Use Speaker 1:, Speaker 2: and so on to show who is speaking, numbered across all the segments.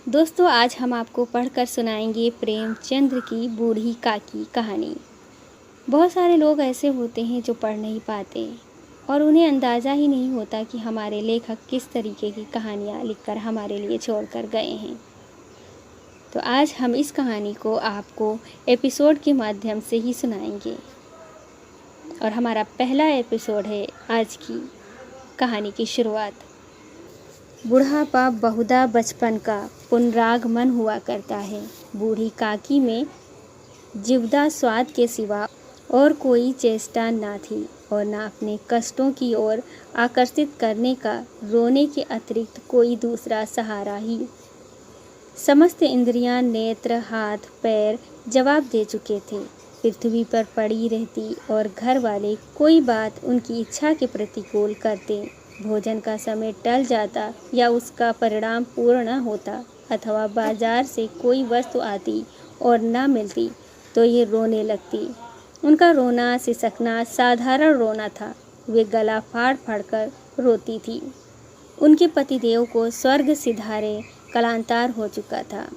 Speaker 1: दोस्तों, आज हम आपको पढ़कर सुनाएंगे प्रेमचंद्र की बूढ़ी काकी कहानी। बहुत सारे लोग ऐसे होते हैं जो पढ़ नहीं पाते और उन्हें अंदाज़ा ही नहीं होता कि हमारे लेखक किस तरीके की कहानियाँ लिखकर हमारे लिए छोड़कर गए हैं। तो आज हम इस कहानी को आपको एपिसोड के माध्यम से ही सुनाएंगे और हमारा पहला एपिसोड है आज की कहानी की शुरुआत। बुढ़ापा बहुधा बचपन का पुनरागमन हुआ करता है। बूढ़ी काकी में जीवदा स्वाद के सिवा और कोई चेष्टा न थी और न अपने कष्टों की ओर आकर्षित करने का रोने के अतिरिक्त कोई दूसरा सहारा ही। समस्त इंद्रियां, नेत्र, हाथ, पैर जवाब दे चुके थे। पृथ्वी पर पड़ी रहती और घर वाले कोई बात उनकी इच्छा के प्रतिकूल करते। भोजन का समय टल जाता या उसका परिणाम पूर्ण न होता अथवा बाजार से कोई वस्तु आती और न मिलती तो ये रोने लगती। उनका रोना सिसकना साधारण रोना था। वे गला फाड़ फाड़ कर रोती थी। उनके पतिदेव को स्वर्ग सिधारे कालांतर हो चुका था।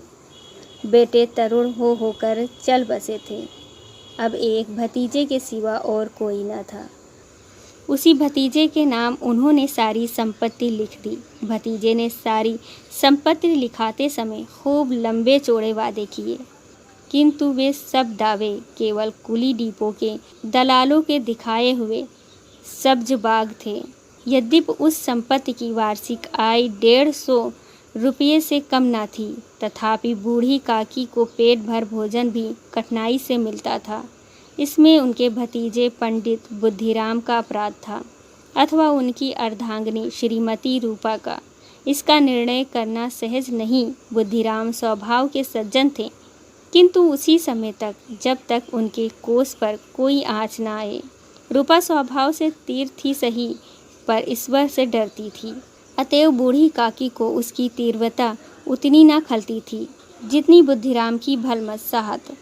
Speaker 1: बेटे तरुण होकर चल बसे थे। अब एक भतीजे के सिवा और कोई न था। उसी भतीजे के नाम उन्होंने सारी संपत्ति लिख दी। भतीजे ने सारी संपत्ति लिखाते समय खूब लंबे चौड़े वादे किए, किंतु वे सब दावे केवल कुली डिपो के दलालों के दिखाए हुए सब्ज बाग थे। यद्यपि उस संपत्ति की वार्षिक आय 150 रुपये से कम न थी, तथापि बूढ़ी काकी को पेट भर भोजन भी कठिनाई से मिलता था। इसमें उनके भतीजे पंडित बुद्धिराम का अपराध था अथवा उनकी अर्धांगिनी श्रीमती रूपा का। इसका निर्णय करना सहज नहीं। बुद्धिराम स्वभाव के सज्जन थे, किंतु उसी समय तक जब तक उनके कोष पर कोई आँच न आए। रूपा स्वभाव से तीर थी सही, पर ईश्वर से डरती थी। अतएव बूढ़ी काकी को उसकी तीव्रता उतनी न खलती थी जितनी बुद्धिराम की भलमत साहत।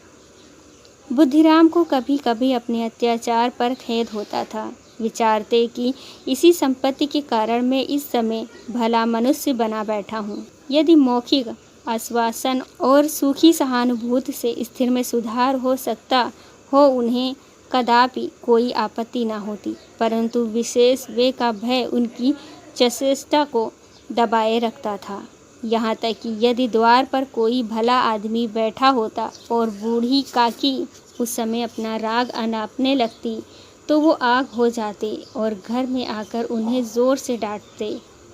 Speaker 1: बुद्धिराम को कभी कभी अपने अत्याचार पर खेद होता था। विचारते कि इसी संपत्ति के कारण मैं इस समय भला मनुष्य बना बैठा हूँ। यदि मौखिक आश्वासन और सूखी सहानुभूति से स्थिर में सुधार हो सकता हो, उन्हें कदापि कोई आपत्ति न होती, परंतु विशेष वे का भय उनकी चेष्टा को दबाए रखता था। यहाँ तक कि यदि द्वार पर कोई भला आदमी बैठा होता और बूढ़ी काकी उस समय अपना राग अनापने लगती तो वो आग हो जाते और घर में आकर उन्हें ज़ोर से डांटते।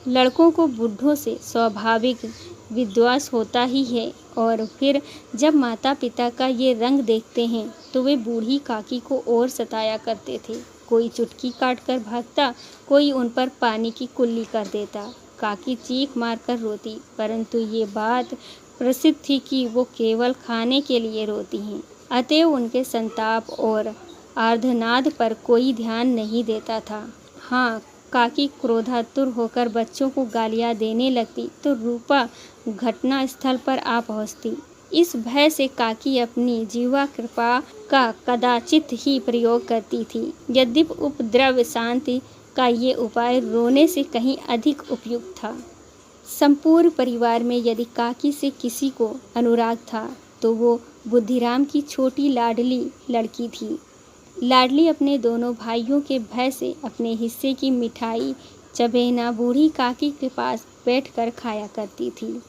Speaker 1: लड़कों को बूढ़ों से स्वाभाविक विद्वेष होता ही है और फिर जब माता पिता का ये रंग देखते हैं तो वे बूढ़ी काकी को और सताया करते थे। कोई चुटकी काट कर भागता, कोई उन पर पानी की कुल्ली कर देता। काकी चीख मार कर रोती, परंतु ये बात प्रसिद्ध थी कि वो केवल खाने के लिए रोती हैं। अतएव उनके संताप और आर्तनाद पर कोई ध्यान नहीं देता था। हाँ, काकी क्रोधातुर होकर बच्चों को गालियाँ देने लगती तो रूपा घटना स्थल पर आ पहुँचती। इस भय से काकी अपनी जीवा कृपा का कदाचित ही प्रयोग करती थी। यद्यपि उपद्रव शांति का ये उपाय रोने से कहीं अधिक उपयुक्त था। संपूर्ण परिवार में यदि काकी से किसी को अनुराग था तो वो बुद्धिराम की छोटी लाडली लड़की थी। लाडली अपने दोनों भाइयों के भय से अपने हिस्से की मिठाई चबेना बूढ़ी काकी के पास बैठकर खाया करती थी।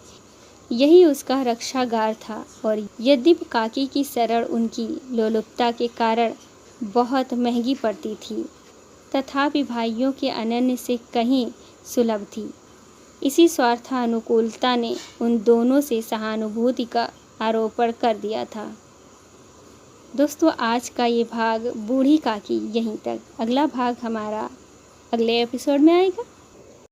Speaker 1: यही उसका रक्षागार था और यद्यपि काकी की शरण उनकी लोलुपता के कारण बहुत महंगी पड़ती थी, तथापि भाइयों के अनन्य से कहीं सुलभ थी। इसी स्वार्थानुकूलता ने उन दोनों से सहानुभूति का आरोपण कर दिया था। दोस्तों, आज का ये भाग बूढ़ी काकी यहीं तक। अगला भाग हमारा अगले एपिसोड में आएगा।